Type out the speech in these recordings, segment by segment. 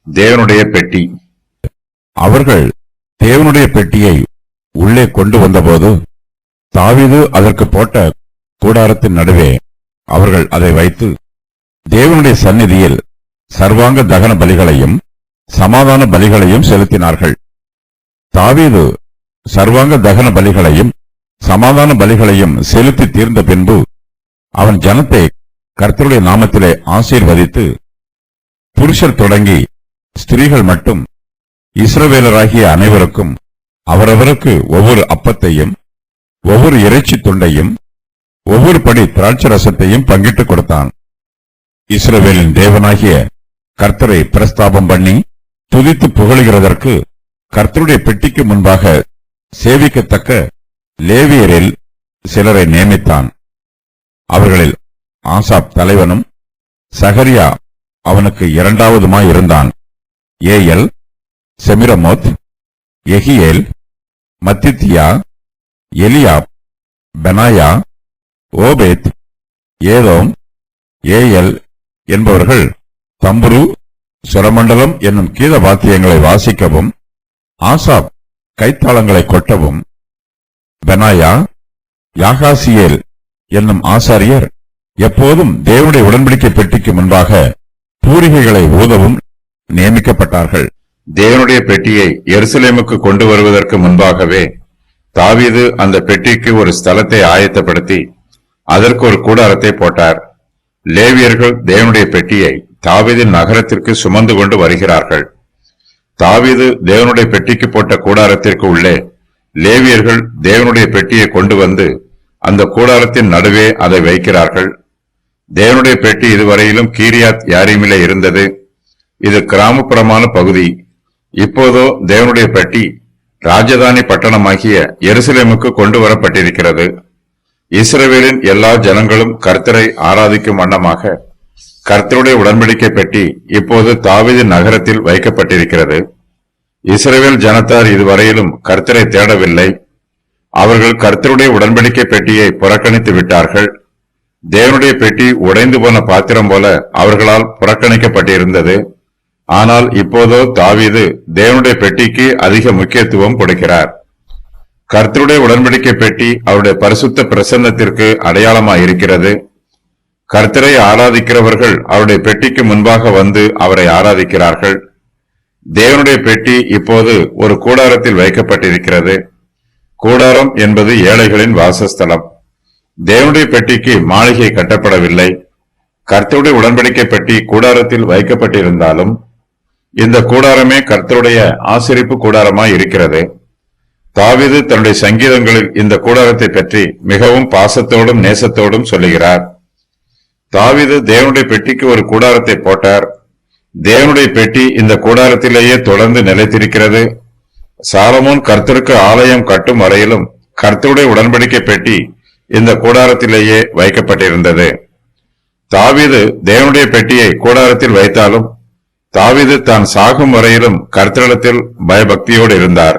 தேவனுடைய பெட்டி. அவர்கள் தேவனுடைய பெட்டியை உள்ளே கொண்டு வந்தபோது தாவீது அதற்கு போட்ட கூடாரத்தின் நடுவே அவர்கள் அதை வைத்து தேவனுடைய சந்நிதியில் சர்வாங்க தகன பலிகளையும் சமாதான பலிகளையும் செலுத்தினார்கள். தாவீது சர்வாங்க தகன பலிகளையும் சமாதான பலிகளையும் செலுத்தி தீர்ந்த பின்பு அவன் ஜனத்தை கர்த்தருடைய நாமத்திலே ஆசீர்வதித்து புருஷர் தொடங்கி ஸ்திரீகள் மட்டும் இஸ்ரவேலராகிய அனைவருக்கும் அவரவருக்கு ஒவ்வொரு அப்பத்தையும் ஒவ்வொரு இறைச்சி துண்டையும் ஒவ்வொரு படி திராட்சை ரசத்தையும் பங்கிட்டுக் கொடுத்தான். இஸ்ரவேலின் தேவனாகிய கர்த்தரை பிரஸ்தாபம் பண்ணி துதித்து புகழுகிறதற்கு கர்த்தருடைய பெட்டிக்கு முன்பாக சேவிக்கத்தக்க லேவியரில் சிலரை நியமித்தான். அவர்களில் ஆசாப் தலைவனும் சகரியா அவனுக்கு இரண்டாவதுமாயிருந்தான். ஏயல், செமிரமோத், எகியேல், மத்தித்தியா, எலியாப், பெனாயா, ஓபேத், ஏதோம், ஏயல் என்பவர்கள் தம்புரு, சுரமண்டலம் என்னும் கீத வாத்தியங்களை வாசிக்கவும் ஆசாப் கைத்தாளங்களை கொட்டவும், பெனாயா, யாகாசியேல் என்னும் ஆசாரியர் எப்போதும் தேவனுடைய உடன்படிக்கை பெட்டிக்கு முன்பாக பூரிகைகளை ஊதவும் நியமிக்கப்பட்டார்கள். தேவனுடைய பெட்டியை எருசலேமுக்கு கொண்டு வருவதற்கு முன்பாகவே தாவீது அந்த பெட்டிக்கு ஒரு ஸ்தலத்தை ஆயத்தப்படுத்தி அதற்கு ஒரு கூடாரத்தை போட்டார். லேவியர்கள் தேவனுடைய பெட்டியை தாவீதின் நகரத்திற்கு சுமந்து கொண்டு வருகிறார்கள். தாவீது தேவனுடைய பெட்டிக்கு போட்ட கூடாரத்திற்கு உள்ளே லேவியர்கள் தேவனுடைய பெட்டியை கொண்டு வந்து அந்த கூடாரத்தின் நடுவே அதை வைக்கிறார்கள். தேவனுடைய பெட்டி இதுவரையிலும் கீரியாத் யாரீமிலே இருந்தது. இது கிராமப்புறமான பகுதி. இப்போதோ தேவனுடைய பெட்டி ராஜதானி பட்டணமாகிய எருசலேமுக்கு கொண்டு வரப்பட்டிருக்கிறது. இஸ்ரவேலின் எல்லா ஜனங்களும் கர்த்தரை ஆராதிக்கும் வண்ணமாக கர்த்தருடைய உடன்படிக்கை பெட்டி இப்போது தாவீதின் நகரத்தில் வைக்கப்பட்டிருக்கிறது. இஸ்ரவேல் ஜனத்தார் இதுவரையிலும் கர்த்தரை தேடவில்லை. அவர்கள் கர்த்தருடைய உடன்படிக்கை பெட்டியை புறக்கணித்து விட்டார்கள். தேவனுடைய பெட்டி உடைந்து போன பாத்திரம் போல அவர்களால் புறக்கணிக்கப்பட்டிருந்தது. ஆனால் இப்போதோ தாவீது தேவனுடைய பெட்டிக்கு அதிக முக்கியத்துவம் கொடுக்கிறார். கர்த்தருடைய உடன்படிக்கை பெட்டி அவருடைய பரிசுத்த பிரசன்னத்திற்கு அடையாளமாயிருக்கிறது. கர்த்தரை ஆராதிக்கிறவர்கள் அவருடைய பெட்டிக்கு முன்பாக வந்து அவரை ஆராதிக்கிறார்கள். தேவனுடைய பெட்டி இப்போது ஒரு கூடாரத்தில் வைக்கப்பட்டிருக்கிறது. கூடாரம் என்பது ஏழைகளின் வாசஸ்தலம். தேவனுடைய பெட்டிக்கு மாளிகை கட்டப்படவில்லை. கர்த்தருடைய உடன்படிக்கை பெட்டி கூடாரத்தில் வைக்கப்பட்டிருந்தாலும் இந்த கூடாரமே கர்த்தருடைய ஆசரிப்பு கூடாரமாய் இருக்கிறது. தாவீது தன்னுடைய சங்கீதங்களில் இந்த கூடாரத்தை பற்றி மிகவும் பாசத்தோடும் நேசத்தோடும் சொல்லுகிறார். தாவீது தேவனுடைய பெட்டிக்கு ஒரு கூடாரத்தை போட்டார். தேவனுடைய பெட்டி இந்த கூடாரத்திலேயே தொடர்ந்து நிலைத்திருக்கிறது. சாலமோன் கர்த்தருக்கு ஆலயம் கட்டும் வரையிலும் கர்த்தருடைய உடன்படிக்கை பெட்டி இந்த கூடாரத்திலேயே வைக்கப்பட்டிருந்தது. தாவீது தேவனுடைய பெட்டியை கூடாரத்தில் வைத்தாலும் தாவீது தான் சாகும் வரையிலும் கர்த்தரிடத்தில் பயபக்தியோடு இருந்தார்.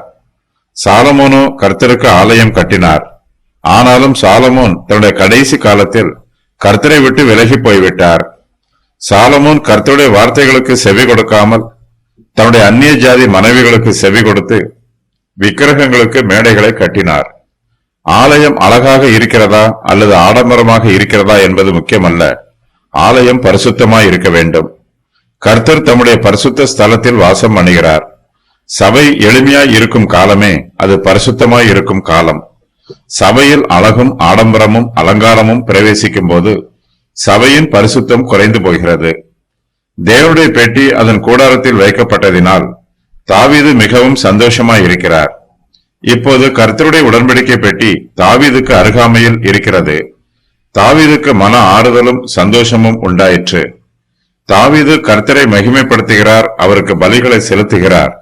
சாலமோனோ கர்த்தருக்கு ஆலயம் கட்டினார். ஆனாலும் சாலமோன் தன்னுடைய கடைசி காலத்தில் கர்த்தரை விட்டு விலகி போய்விட்டார். சாலமோன் கர்த்தருடைய வார்த்தைகளுக்கு செவி கொடுக்காமல் தன்னுடைய அந்நிய ஜாதி மனைவிகளுக்கு செவி கொடுத்து விக்கிரகங்களுக்கு மேடைகளை கட்டினார். ஆலயம் அழகாக இருக்கிறதா அல்லது ஆடம்பரமாக இருக்கிறதா என்பது முக்கியமல்ல. ஆலயம் பரிசுத்தமாய் இருக்க வேண்டும். கர்த்தர் தம்முடைய பரிசுத்த ஸ்தலத்தில் வாசம் பண்ணுகிறார். சபை எளிமையாய் இருக்கும் காலமே அது பரிசுத்தமாய் இருக்கும் காலம். சபையில் அழகும் ஆடம்பரமும் அலங்காரமும் பிரவேசிக்கும் போது சபையின் பரிசுத்தம் குறைந்து போகிறது. தேவனுடைய பெட்டி அதன் கூடாரத்தில் வைக்கப்பட்டதினால் தாவீது மிகவும் சந்தோஷமாய் இருக்கிறார். இப்போது கர்த்தருடைய உடன்படிக்கை பெட்டி தாவீதுக்கு அருகாமையில் இருக்கிறது. தாவீதுக்கு மன ஆறுதலும் சந்தோஷமும் உண்டாயிற்று. தாவீது கர்த்தரை மகிமைப்படுத்துகிறார். அவருக்கு பலிகளை செலுத்துகிறார்.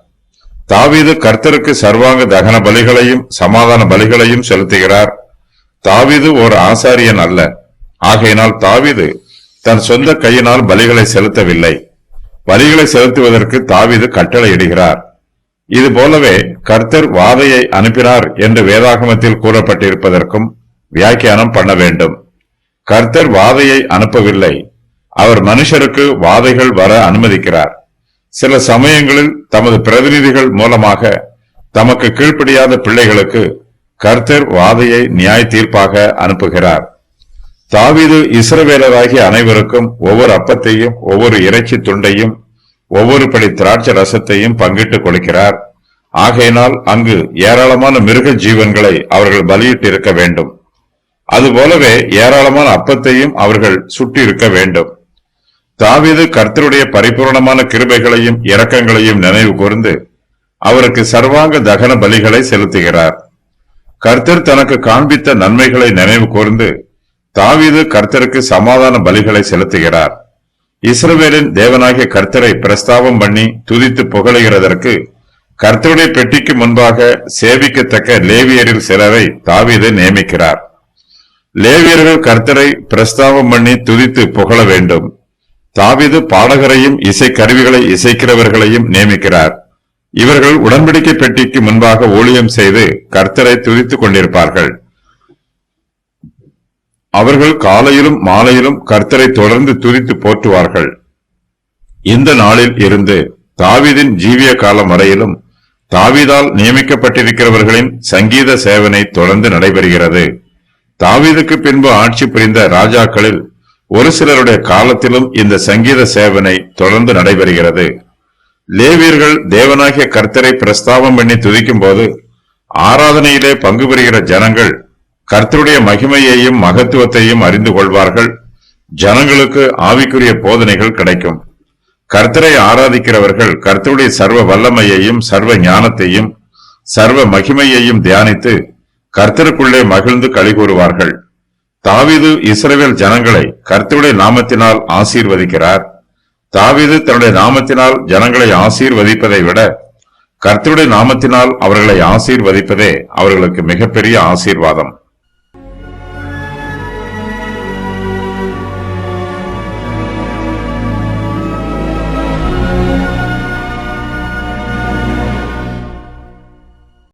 தாவீது கர்த்தருக்கு சர்வாங்க தகன பலிகளையும் சமாதான பலிகளையும் செலுத்துகிறார். தாவீது ஒரு ஆசாரியன் அல்ல. ஆகையினால் தாவீது தன் சொந்த கையினால் பலிகளை செலுத்தவில்லை. பலிகளை செலுத்துவதற்கு தாவீது கட்டளையிடுகிறார். இது போலவே கர்த்தர் வாதையை அனுப்பினார் என்று வேதாகமத்தில் கூறப்பட்டிருப்பதற்கும் வியாக்கியானம் பண்ண வேண்டும். கர்த்தர் வாதையை அனுப்பவில்லை. அவர் மனுஷருக்கு வாதைகள் வர அனுமதிக்கிறார். சில சமயங்களில் தமது பிரதிநிதிகள் மூலமாக தமக்கு கீழ்ப்படியாத பிள்ளைகளுக்கு கர்த்தர் வாதையை நியாய தீர்ப்பாக அனுப்புகிறார். தாவீது இஸ்ரவேலராகிய அனைவருக்கும் ஒவ்வொரு அப்பத்தையும் ஒவ்வொரு இறைச்சி துண்டையும் ஒவ்வொரு படி திராட்சை ரசத்தையும் பங்கிட்டுக் கொடுக்கிறார். ஆகையினால் அங்கு ஏராளமான மிருக ஜீவன்களை அவர்கள் பலியிட்டு இருக்க வேண்டும். அதுபோலவே ஏராளமான அப்பத்தையும் அவர்கள் சுட்டி இருக்க வேண்டும். தாவீது கர்த்தருடைய பரிபூர்ணமான கிருபைகளையும் இரக்கங்களையும் நினைவு கூர்ந்து அவருக்கு சர்வாங்க தகன பலிகளை செலுத்துகிறார். கர்த்தர் தனக்கு காண்பித்த நன்மைகளை நினைவு கூர்ந்து தாவீது கர்த்தருக்கு சமாதான பலிகளை செலுத்துகிறார். இஸ்ரவேலின் தேவனாகிய கர்த்தரை பிரஸ்தாபம் பண்ணி துதித்து புகழுகிறதற்கு கர்த்தருடைய பெட்டிக்கு முன்பாக சேவிக்கத்தக்க லேவியரில் சிலரை தாவீது நியமிக்கிறார். லேவியர்கள் கர்த்தரை பிரஸ்தாபம் பண்ணி துதித்து புகழ வேண்டும். தாவீது பாடகரையும் இசை கருவிகளை இசைக்கிறவர்களையும் நியமிக்கிறார். இவர்கள் உடன்படிக்கை பெட்டிக்கு முன்பாக ஊழியம் செய்து கர்த்தரை துதித்துக் கொண்டிருப்பார்கள். அவர்கள் காலையிலும் மாலையிலும் கர்த்தரை தொடர்ந்து துதித்து போற்றுவார்கள். இந்த நாளில் இருந்து தாவீதின் ஜீவிய காலம் வரையிலும் தாவீதால் நியமிக்கப்பட்டிருக்கிறவர்களின் சங்கீத சேவனை தொடர்ந்து நடைபெறுகிறது. தாவீதுக்கு பின்பு ஆட்சி புரிந்த ராஜாக்களில் ஒரு சிலருடைய காலத்திலும் இந்த சங்கீத சேவனை தொடர்ந்து நடைபெறுகிறது. லேவியர்கள் தேவனாகிய கர்த்தரை பிரஸ்தாபம் பண்ணி துதிக்கும் போது ஆராதனையிலே பங்கு பெறுகிற ஜனங்கள் கர்த்தருடைய மகிமையையும் மகத்துவத்தையும் அறிந்து கொள்வார்கள். ஜனங்களுக்கு ஆவிக்குரிய போதனைகள் கிடைக்கும். கர்த்தரை ஆராதிக்கிறவர்கள் கர்த்தருடைய சர்வ வல்லமையையும் சர்வ ஞானத்தையும் சர்வ மகிமையையும் தியானித்து கர்த்தருக்குள்ளே மகிழ்ந்து களிகூறுவார்கள். தாவீது இஸ்ரவேல் ஜனங்களை கர்த்தருடைய நாமத்தினால் ஆசீர்வதிக்கிறார். தாவீது தன்னுடைய நாமத்தினால் ஜனங்களை ஆசீர்வதிப்பதை விட கர்த்தருடைய நாமத்தினால் அவர்களை ஆசீர்வதிப்பதே அவர்களுக்கு மிகப்பெரிய ஆசீர்வாதம்.